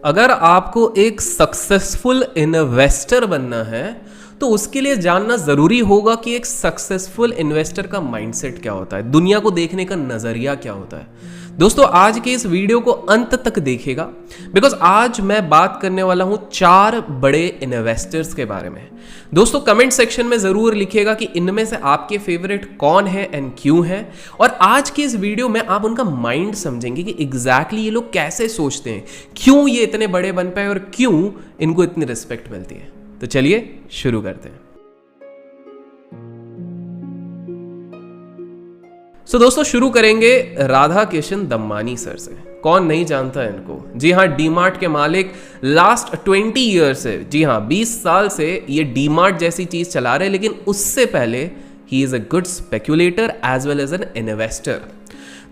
अगर आपको एक सक्सेसफुल इन्वेस्टर बनना है तो उसके लिए जानना जरूरी होगा कि एक सक्सेसफुल इन्वेस्टर का माइंडसेट क्या होता है, दुनिया को देखने का नजरिया क्या होता है। दोस्तों आज के इस वीडियो को अंत तक देखिएगा बिकॉज आज मैं बात करने वाला हूं 4 बड़े इन्वेस्टर्स के बारे में। दोस्तों कमेंट सेक्शन में जरूर लिखिएगा कि इनमें से आपके फेवरेट कौन है एंड क्यों है, और आज की इस वीडियो में आप उनका माइंड समझेंगे कि एग्जैक्टली ये लोग कैसे सोचते हैं, क्यों ये इतने बड़े बन पाए और क्यों इनको इतनी रिस्पेक्ट मिलती है। तो चलिए शुरू करते हैं। दोस्तों शुरू करेंगे राधा किशन दम्मानी सर से। कौन नहीं जानता है इनको? जी हाँ, डीमार्ट के मालिक लास्ट 20 ईयर से, जी हाँ 20 साल से ये डीमार्ट जैसी चीज चला रहे, लेकिन उससे पहले he is a good speculator as well as an investor.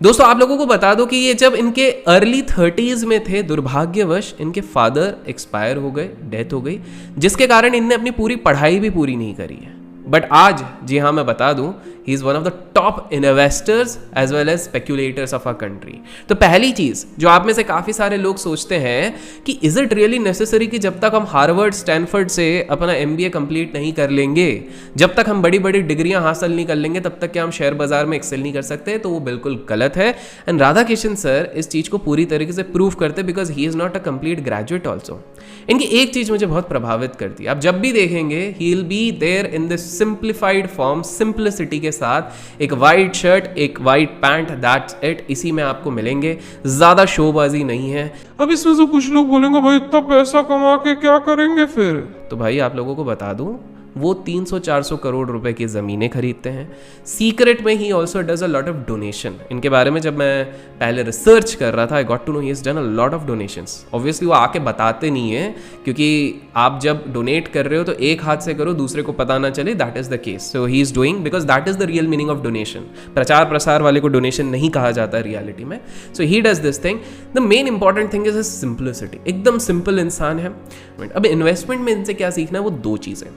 दोस्तों आप लोगों को बता दो कि ये जब इनके अर्ली 30s में थे, दुर्भाग्यवश इनके फादर एक्सपायर हो गए, डेथ हो गई, जिसके कारण इनने अपनी पूरी पढ़ाई भी पूरी नहीं करी है। बट आज जी हाँ मैं बता दूं, he is one of the top investors as well as speculators of our country. तो पहली चीज जो आप में से काफी सारे लोग सोचते हैं कि इज इट रियली नेसेसरी कि जब तक हम हार्वर्ड स्टैनफोर्ड से अपना MBA कंप्लीट नहीं कर लेंगे, जब तक हम बड़ी बड़ी डिग्रियां हासिल नहीं कर लेंगे, तब तक क्या हम शेयर बाजार में एक्सेल नहीं कर सकते? तो वो बिल्कुल गलत है। एंड राधा किशन सर इस चीज को पूरी तरीके से प्रूव करते because he is not a complete graduate also. इनकी एक चीज मुझे बहुत प्रभावित करती है, आप जब भी देखेंगे he will be there in this simplified form, simplicity के साथ, एक वाइट शर्ट, एक वाइट पैंट, दैट्स इट, इसी में आपको मिलेंगे, ज्यादा शोबाजी नहीं है। अब इसमें से कुछ लोग बोलेंगे भाई इतना पैसा कमा के क्या करेंगे फिर? तो भाई आप लोगों को बता दूं, वो 300-400 करोड़ रुपए की ज़मीनें खरीदते हैं। सीक्रेट में he also does a lot of donation. इनके बारे में जब मैं पहले रिसर्च कर रहा था, I got to know he is done a lot of donations. Obviously वो आके बताते नहीं है, क्योंकि आप जब डोनेट कर रहे हो तो एक हाथ से करो, दूसरे को पता ना चले, that is the case. So he is doing because that is the real meaning of donation. प्रचार प्रसार वाले को डोनेशन नहीं कहा जाता है रियलिटी में। So he does this thing. The main important thing is simplicity. एकदम सिंपल इंसान है। अब इन्वेस्टमेंट में इनसे क्या सीखना है, वो 2 चीज़ें।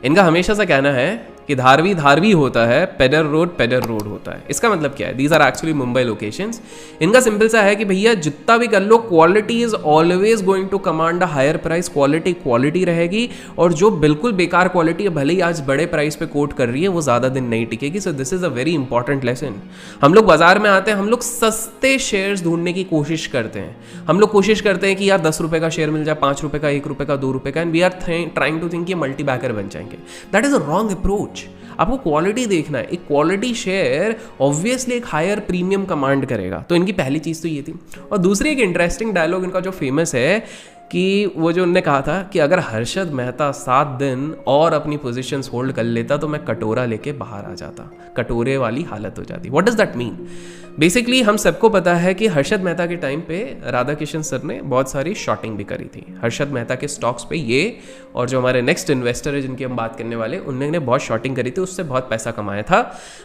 इनका हमेशा से कहना है कि धारवी धारवी होता है, पेडर रोड होता है। इसका मतलब क्या है? These are actually Mumbai locations. इनका सिंपल सा है कि भैया जितना भी कर लो, quality is always going to command a higher price. Quality रहेगी, और जो बिल्कुल बेकार क्वालिटी है, भले ही आज बड़े प्राइस पे कोट कर रही है, वो ज़्यादा दिन नहीं टिकेगी। So this is a very important lesson. हम लोग बाजार में आते हैं, हम लोग सस्ते शेयर्स ढूंढने की कोशिश करते हैं। हम लोग कोशिश करते हैं कि यार 10 रुपये का शेयर मिल जाए, 5 रुपये का, 1 रुपये का, 2 रुपये का, and we are trying to think ये मल्टी बैकर बन जाएंगे। That is a wrong approach. आपको क्वालिटी देखना है। एक क्वालिटी शेयर ऑब्वियसली एक हायर प्रीमियम कमांड करेगा। तो इनकी पहली चीज तो ये थी। और दूसरी एक इंटरेस्टिंग डायलॉग इनका जो फेमस है कि वो जो उन्होंने कहा था कि अगर हर्षद मेहता 7 दिन और अपनी पोजीशंस होल्ड कर लेता तो मैं कटोरा लेके बाहर आ जाता, कटोरे वाली हालत हो जाती। What does that mean? Basically हम सबको पता है कि हर्षद मेहता के टाइम पे राधा किशन सर ने बहुत सारी शॉर्टिंग भी करी थी हर्षद मेहता के स्टॉक्स पे। ये और जो हमारे नेक्स्ट इन्वेस्टर है जिनकी हम बात करने वाले, उन्होंने बहुत शॉर्टिंग करी थी, उससे बहुत पैसा कमाया था।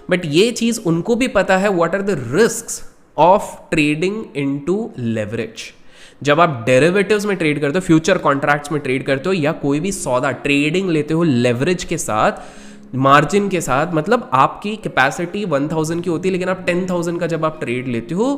बट ये चीज़ उनको भी पता है what are the risks of trading into leverage. जब आप डेरिवेटिव्स में ट्रेड करते हो, फ्यूचर कॉन्ट्रैक्ट्स में ट्रेड करते हो, या कोई भी सौदा ट्रेडिंग लेते हो लेवरेज के साथ, मार्जिन के साथ, मतलब आपकी कैपेसिटी 1000 की होती है, लेकिन आप 10,000 का जब आप ट्रेड लेते हो,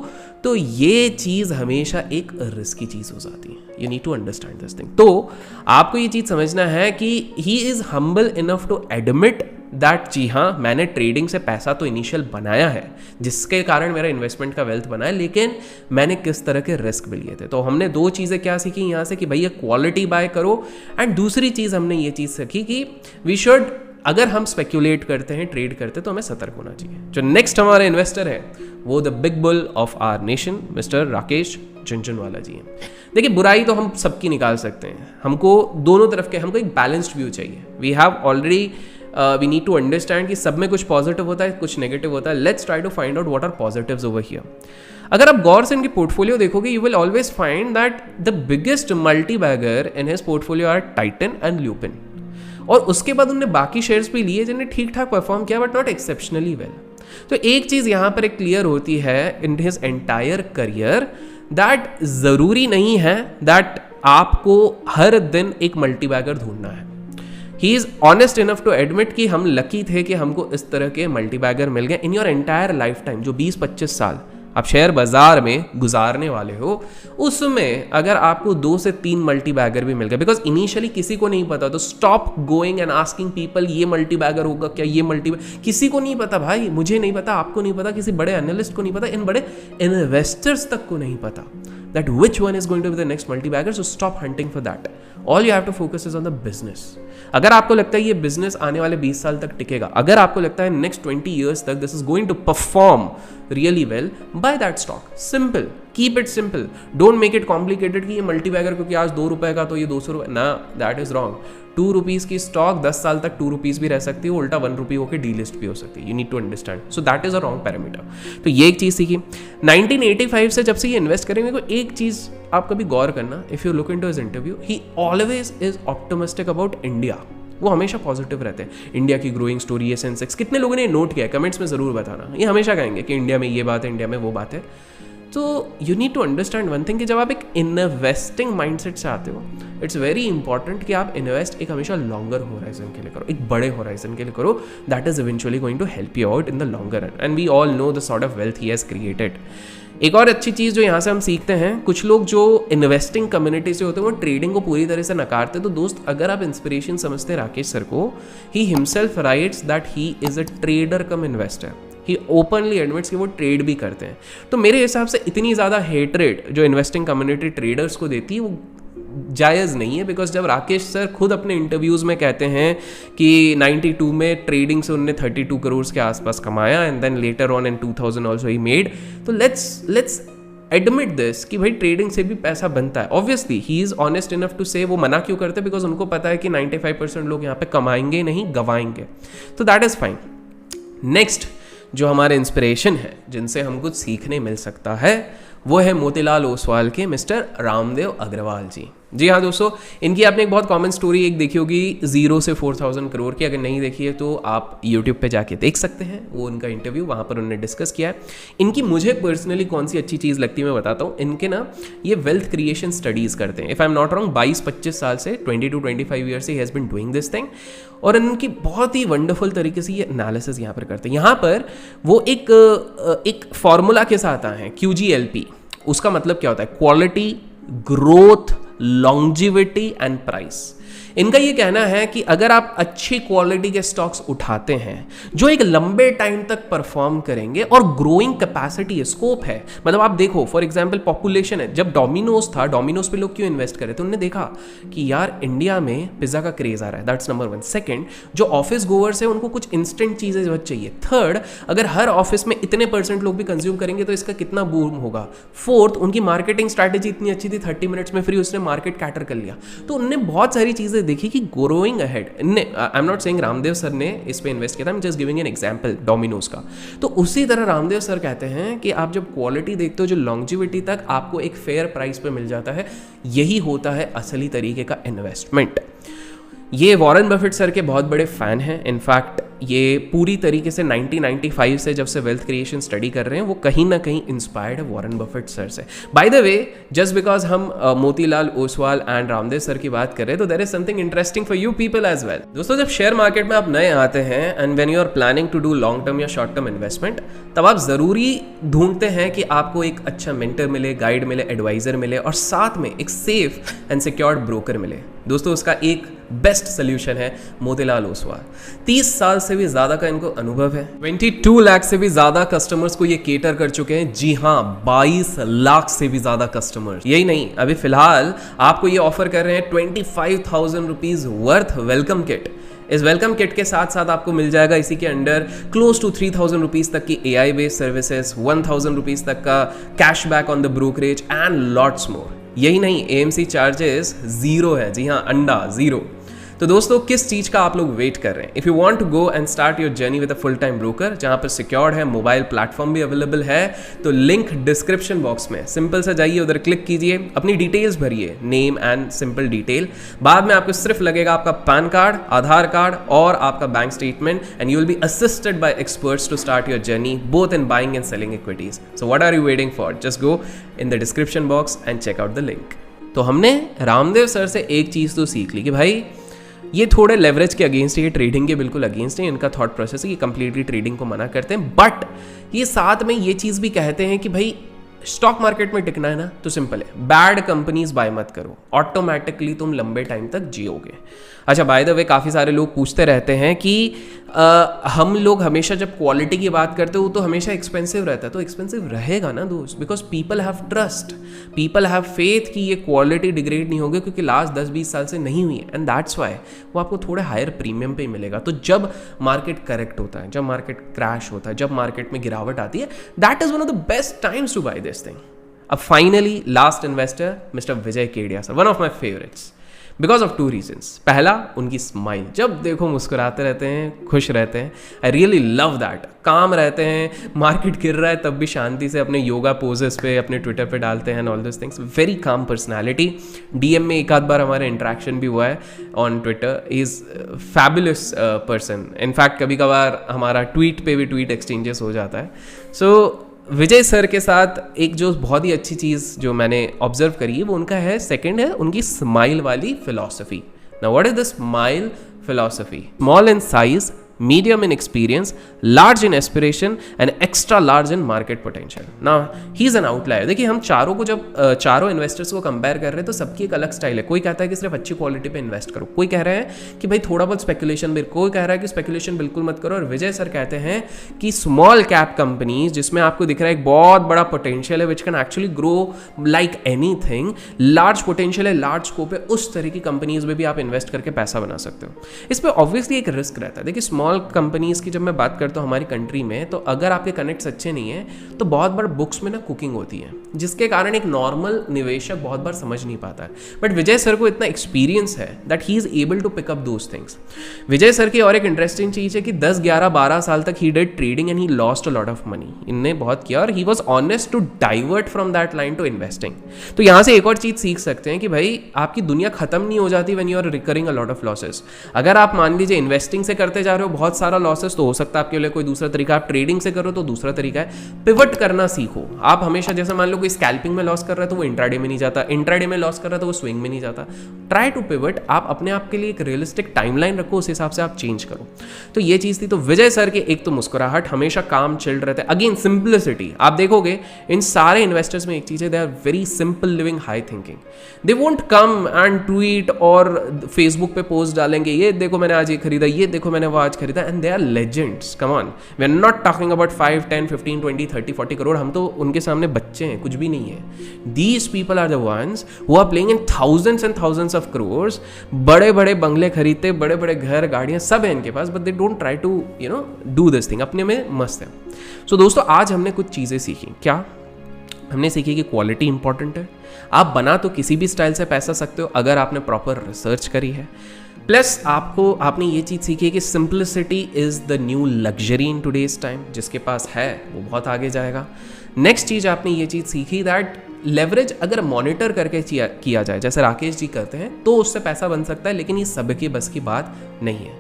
तो ये चीज़ हमेशा एक रिस्की चीज़ हो जाती है। You need to understand this thing. तो आपको ये चीज़ समझना है कि he is humble enough to admit that जी हाँ मैंने ट्रेडिंग से पैसा तो इनिशियल बनाया है, जिसके कारण मेरा इन्वेस्टमेंट का वेल्थ बना है, लेकिन मैंने किस तरह के रिस्क भी लिए थे। तो हमने 2 चीज़ें क्या सीखी यहाँ से कि भैया क्वालिटी बाय करो, एंड दूसरी चीज़ हमने ये चीज़ सीखी कि वी शुड, अगर हम स्पेक्यूलेट करते हैं, ट्रेड करते हैं, तो हमें सतर्क होना चाहिए। जो नेक्स्ट हमारे इन्वेस्टर है वो the big bull of our nation mister Rakesh Jhunjhunwala ji हैं। देखिए बुराई तो हम सबकी निकाल सकते हैं, हमको दोनों तरफ के, हमको एक बैलेंस्ड व्यू चाहिए। We have already we need to understand कि सब में कुछ पॉजिटिव होता है, कुछ नेगेटिव होता है। Let's try to find out what are positives over here. अगर आप गौर से इनकी पोर्टफोलियो देखोगे, you will always find that the biggest multi bagger in his portfolio are Titan and Lupin. और उसके बाद उन्होंने बाकी शेयर्स भी लिए जिन्हें ठीक ठाक परफॉर्म किया, बट नॉट एक्सेप्शनली वेल। तो एक चीज़ यहाँ पर एक क्लियर होती है in his entire career, that ज़रूरी नहीं है दैट आपको हर दिन एक मल्टी बैगर ढूंढना है। He is honest enough to admit कि हम लकी थे कि हमको इस तरह के मल्टी बैगर मिल गए in your entire life time. जो 20-25 साल आप शेयर बाजार में गुजारने वाले हो, उसमें अगर आपको 2 से 3 मल्टी बैगर भी मिल गए, बिकॉज इनिशियली किसी को नहीं पता, तो stop going and asking people ये मल्टी बैगर होगा क्या, ये मल्टी, किसी को नहीं पता भाई, मुझे नहीं पता, आपको नहीं पता, किसी बड़े एनालिस्ट को नहीं पता, इन बड़े इन्वेस्टर्स तक को नहीं पता that which one is going to be the next multi-bagger, so stop hunting for that. All you have to focus is on the business. अगर आपको लगता है ये बिजनेस आने वाले 20 साल तक टिकेगा, अगर आपको लगता है नेक्स्ट 20 years तक this is going to perform really well, buy that stock. Simple, keep it simple, don't make it complicated कि ये मल्टी बैगर क्योंकि आज 2 रुपए का तो ये 200 रुपए, ना, दैट इज रॉन्ग. 2 रुपीज़ की स्टॉक 10 साल तक 2 रुपीज़ भी रह सकती है, उल्टा 1 रुपी होकर डीलिस्ट भी हो सकती है. You need to understand, so that is a wrong parameter. तो ये एक चीज़ सीखी. 1985 से जब से ये इन्वेस्ट करेंगे तो एक चीज़ आप कभी गौर करना, if you look into his interview, he always is optimistic about India. वो हमेशा पॉजिटिव रहते हैं. इंडिया की ग्रोइंग स्टोरी है, सेंसेक्स, कितने लोगों ने नोट किया है कमेंट्स में ज़रूर बताना. ये हमेशा कहेंगे कि इंडिया में ये बात है, इंडिया में वो बात है. तो you need to understand one thing कि जब आप एक इन्वेस्टिंग माइंडसेट से आते हो, इट्स वेरी इंपॉर्टेंट कि आप इन्वेस्ट एक हमेशा लॉन्गर होराइजन के लिए करो, एक बड़े होराइजन के लिए करो. That is eventually going to help you out in the longer run, and we all know the sort of wealth he has created. एक और अच्छी चीज़ जो यहाँ से हम सीखते हैं, कुछ लोग जो इन्वेस्टिंग कम्युनिटी से होते हैं वो ट्रेडिंग को पूरी तरह से नकारते. तो दोस्त, अगर आप इंस्पिरेशन समझते हैं राकेश सर को, he himself rights that he is a trader come investor. He openly admits कि वो ट्रेड भी करते हैं. तो मेरे हिसाब से इतनी ज़्यादा हेटरेट जो इन्वेस्टिंग कम्युनिटी ट्रेडर्स को देती है वो जायज़ नहीं है. बिकॉज जब राकेश सर खुद अपने इंटरव्यूज़ में कहते हैं कि 92 में ट्रेडिंग से उन्होंने 32 करोड़ के आसपास कमाया, and then later on in 2000 also he made, तो लेट्स एडमिट दिस कि भाई ट्रेडिंग से भी पैसा बनता है. Obviously he is honest enough to say. वो मना क्यों करते हैं? बिकॉज उनको पता है कि 95% लोग यहाँ पे कमाएंगे नहीं, गवाएंगे. तो दैट इज़ फाइन. नेक्स्ट जो हमारे इंस्पिरेशन है, जिनसे हम कुछ सीखने मिल सकता है, वो है मोतीलाल ओसवाल के मिस्टर रामदेव अग्रवाल जी. जी हाँ दोस्तों, इनकी आपने एक बहुत कॉमन स्टोरी एक देखी होगी 0 से 4000 करोड़ की. अगर नहीं देखी है तो आप यूट्यूब पे जाके देख सकते हैं, वो उनका इंटरव्यू, वहाँ पर उन्होंने डिस्कस किया है. इनकी मुझे पर्सनली कौन सी अच्छी चीज़ लगती है मैं बताता हूँ. इनके ना ये वेल्थ क्रिएशन स्टडीज़ करते हैं. If I am not wrong 22-25 साल से, 20 to 25 ईयर से he has been doing this thing. और इनकी बहुत ही वंडरफुल तरीके से ये एनालिसिस यहाँ पर करते हैं. यहाँ पर वो एक फॉर्मूला के साथ आए हैं, QGLP. उसका मतलब क्या होता है? Quality, growth, longevity and price. इनका ये कहना है कि अगर आप अच्छी क्वालिटी के स्टॉक्स उठाते हैं जो एक लंबे टाइम तक परफॉर्म करेंगे और ग्रोइंग कैपेसिटी है, स्कोप है. मतलब आप देखो फॉर एग्जांपल पॉपुलेशन है. जब डोमिनोज था, डोमिनोज पे लोग क्यों इन्वेस्ट करे थे? उन्होंने देखा कि यार इंडिया में पिज्जा का क्रेज आ रहा है. That's number 1. सेकंड, जो ऑफिस गोवर्स है उनको कुछ इंस्टेंट चीजें बहुत चाहिए. थर्ड, अगर हर ऑफिस में इतने % लोग भी कंज्यूम करेंगे तो इसका कितना बूम होगा. फोर्थ, उनकी मार्केटिंग स्ट्रैटेजी इतनी अच्छी थी, 30 मिनट्स में फ्री उसने मार्केट कैटर कर लिया. तो उन्होंने बहुत सारी चीजें देखी कि growing ahead. I am not saying Ramdev sir ने इस पे इन्वेस्ट किया था, I am just giving an example Domino's का. तो उसी तरह रामदेव सर कहते हैं कि आप जब क्वालिटी देखते हो, जो लॉन्जिविटी तक आपको एक फेयर प्राइस पे मिल जाता है, यही होता है असली तरीके का इन्वेस्टमेंट. ये वॉरेन बफेट सर के बहुत बड़े फ़ैन हैं. इनफैक्ट ये पूरी तरीके से 1995 से जब से वेल्थ क्रिएशन स्टडी कर रहे हैं, वो कहीं ना कहीं इंस्पायर्ड है वॉरेन बफेट सर से. By the way, just because हम मोतीलाल ओसवाल एंड रामदेव सर की बात कर रहे हैं, तो there is something interesting for you people as well. दोस्तों, जब शेयर मार्केट में आप नए आते हैं and when you are planning to do long term या शॉर्ट टर्म इन्वेस्टमेंट, तब आप ज़रूरी ढूंढते हैं कि आपको एक अच्छा मेंटर मिले, गाइड मिले, एडवाइजर मिले, और साथ में एक सेफ एंड सिक्योर्ड ब्रोकर मिले. दोस्तों, उसका एक बेस्ट सोल्यूशन है मोतीलाल ओसवाल. 30 साल से भी ज्यादा का इनको अनुभव है. 22 लाख से भी ज्यादा कस्टमर्स को ये केटर कर चुके हैं. जी हाँ, 22 लाख से भी ज्यादा कस्टमर्स. यही नहीं, अभी फिलहाल आपको ये ऑफर कर रहे हैं 25,000 रुपीज वर्थ वेलकम किट. इस वेलकम किट के साथ साथ आपको मिल जाएगा इसी के अंडर क्लोज टू 3,000 रुपीज़ तक की AI बेस्ड सर्विसेज, 1,000 रुपीज़ तक का cashback on the brokerage and lots more. यही नहीं, AMC चार्जेस 0 है. जी हाँ, अंडा 0. तो दोस्तों, किस चीज़ का आप लोग वेट कर रहे हैं? If you want to go and start your journey with a full time broker, जहाँ पर सिक्योर्ड है, मोबाइल प्लेटफॉर्म भी अवेलेबल है, तो लिंक डिस्क्रिप्शन बॉक्स में. सिंपल सा जाइए, उधर क्लिक कीजिए, अपनी डिटेल्स भरिए, नेम एंड सिंपल डिटेल. बाद में आपको सिर्फ लगेगा आपका पैन कार्ड, आधार कार्ड और आपका bank statement, and you will be assisted by experts to start your journey both in buying and selling equities. So what are you waiting for? Just go in the description box and check out the link. तो हमने Ramdev sir से एक चीज़ तो सीख ली कि भाई ये थोड़े लेवरेज के अगेंस्ट है, ये ट्रेडिंग के बिल्कुल अगेंस्ट है, इनका थॉट प्रोसेस है, ये कंप्लीटली ट्रेडिंग को मना करते हैं। बट ये साथ में ये चीज़ भी कहते हैं कि भाई स्टॉक मार्केट में टिकना है ना तो सिंपल है, बैड कंपनीज बाय मत करो, ऑटोमेटिकली तुम लंबे टाइम तक जियोगे। अच्छा, बाय द वे काफ़ी सारे लोग पूछते रहते हैं कि हम लोग हमेशा जब क्वालिटी की बात करते हो तो हमेशा एक्सपेंसिव रहता है, तो एक्सपेंसिव रहेगा ना दोस्त, because people have trust, people have faith कि ये क्वालिटी डिग्रेड नहीं होगी, क्योंकि लास्ट 10-20 साल से नहीं हुई है, एंड दैट्स वाई वो आपको थोड़े हायर प्रीमियम पे ही मिलेगा। तो जब मार्केट करेक्ट होता है, जब मार्केट क्रैश होता है, जब मार्केट में गिरावट आती है, that is one of the best times to buy this thing. अब finally last investor mister Vijay Kedia sir, one of my favourites because of 2 reasons. पहला, उनकी स्माइल, जब देखो मुस्कुराते रहते हैं, खुश रहते हैं, आई रियली लव दैट, काम रहते हैं, मार्केट गिर रहा है तब भी शांति से अपने योगा पोजेस पे अपने ट्विटर पे डालते हैं, all this things, very calm personality. DM में एक आध बार हमारा इंटरेक्शन भी हुआ है on Twitter, is fabulous person, in fact कभी कभार हमारा ट्वीट पे भी ट्वीट एक्सचेंजेस हो जाता है। सो विजय सर के साथ एक जो बहुत ही अच्छी चीज़ जो मैंने ऑब्जर्व करी है वो उनका है, सेकंड है उनकी स्माइल वाली philosophy. Now what is the smile philosophy? Small in size, medium in experience, large in aspiration and extra large in market potential. Now he is an outlier. देखिए हम चारों को जब चारों इन्वेस्टर्स को कंपेयर कर रहे हैं तो सबकी एक अलग स्टाइल है। कोई कहता है कि सिर्फ अच्छी क्वालिटी पे इन्वेस्ट करो, कोई कह रहा है कि भाई थोड़ा बहुत स्पेकुलेशन भी, कोई कह रहा है कि स्पेकुलेशन बिल्कुल मत करो, और विजय सर कहते हैं कि स्मॉल कैप कंपनीज जिसमें आपको दिख रहा है एक बहुत बड़ा पोटेंशियल है which can actually grow like anything, large potential है, लार्ज स्कोप है, उस तरह की कंपनीज में भी आप इन्वेस्ट करके पैसा बना सकते हो। इस पर ऑब्वियसली एक रिस्क रहता है। देखिए स्मॉल कंपनीज की जब मैं बात करता हूँ हमारी कंट्री में, तो अगर आपके कनेक्ट्स अच्छे नहीं हैं तो बहुत बार बुक्स में ना कुकिंग होती है, जिसके कारण एक नॉर्मल निवेशक बहुत बार समझ नहीं पाता है। बट विजय सर को इतना एक्सपीरियंस है that he is able to pick up those things. Vijay sir की और एक इंटरेस्टिंग चीज है कि 10, 11, 12 साल तक he did trading and he lost a lot of money. इनने बहुत किया और he was honest to divert from that line to investing. तो यहाँ से एक और चीज सीख सकते हैं कि भाई आपकी दुनिया खत्म नहीं हो जाती when you are recurring a lot of losses. अगर आप मान लीजिए इन्वेस्टिंग से करते जा रहे हो बहुत सारा लॉसेस, तो हो सकता है आपके लिए कोई दूसरा तरीका, आप ट्रेडिंग से करो तो दूसरा तरीका है। पिवट करना सीखो। आप हमेशा जैसे मान लो कोई स्कैल्पिंग में लॉस कर रहा है तो वो इंट्राडे में नहीं जाता, इंट्राडे में लॉस कर रहा है तो वो स्विंग में नहीं जाता। Try to pivot. आप अपने आप के लिए एक रियलिस्टिक टाइमलाइन रखो, उस हिसाब से आप चेंज करो। तो ये चीज थी। तो विजय सर के एक तो मुस्कुराहट, हमेशा काम चिल रहता है, अगेन सिंपलिसिटी। आप देखोगे इन सारे इन्वेस्टर्स में एक चीज है, they are very simple living, high thinking. They won't come and tweet और फेसबुक पे पोस्ट डालेंगे, ये देखो मैंने आज ये खरीदा, ये देखो मैंने वो आज खरीदा, and they are legends. Come on, we are not talking about 5, 10, 15, 20, 30, 40 crore. हम तो उनके सामने बच्चे हैं, कुछ भी नहीं है। These people are the ones who are playing in thousands and thousands of crores. बड़े बड़े बंगले खरीदते, बड़े बड़े घर, गाड़ियां सब है इनके पास, but they don't try to do this thing. अपने में मस्त है। सो दोस्तों, आज हमने कुछ चीजें सीखी। क्या हमने सीखी? कि क्वालिटी इंपॉर्टेंट है। आप बना तो किसी भी स्टाइल से पैसा सकते हो अगर आपने प्रॉपर रिसर्च करी है। प्लस आपने ये चीज़ सीखी है कि simplicity is the new luxury in today's time. जिसके पास है वो बहुत आगे जाएगा। नेक्स्ट चीज़ आपने ये चीज़ सीखी दैट लेवरेज अगर मॉनिटर करके किया जाए, जैसे राकेश जी करते हैं, तो उससे पैसा बन सकता है, लेकिन ये सबके बस की बात नहीं है।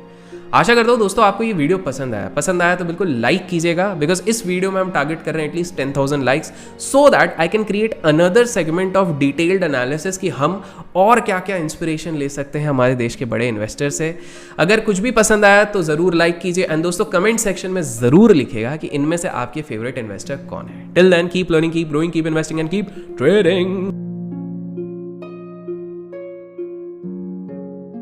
आशा करता हूँ दोस्तों आपको ये वीडियो पसंद आया तो बिल्कुल लाइक कीजिएगा, बिकॉज इस वीडियो में हम टारगेट कर रहे हैं at least 10,000 likes, so that I can create another segment of detailed analysis कि हम और क्या क्या इंस्पिरेशन ले सकते हैं हमारे देश के बड़े इन्वेस्टर से। अगर कुछ भी पसंद आया तो ज़रूर लाइक कीजिए, एंड दोस्तों कमेंट सेक्शन में ज़रूर लिखेगा कि इनमें से आपके फेवरेट इन्वेस्टर कौन है। Till then keep learning, keep growing, keep investing and keep trading.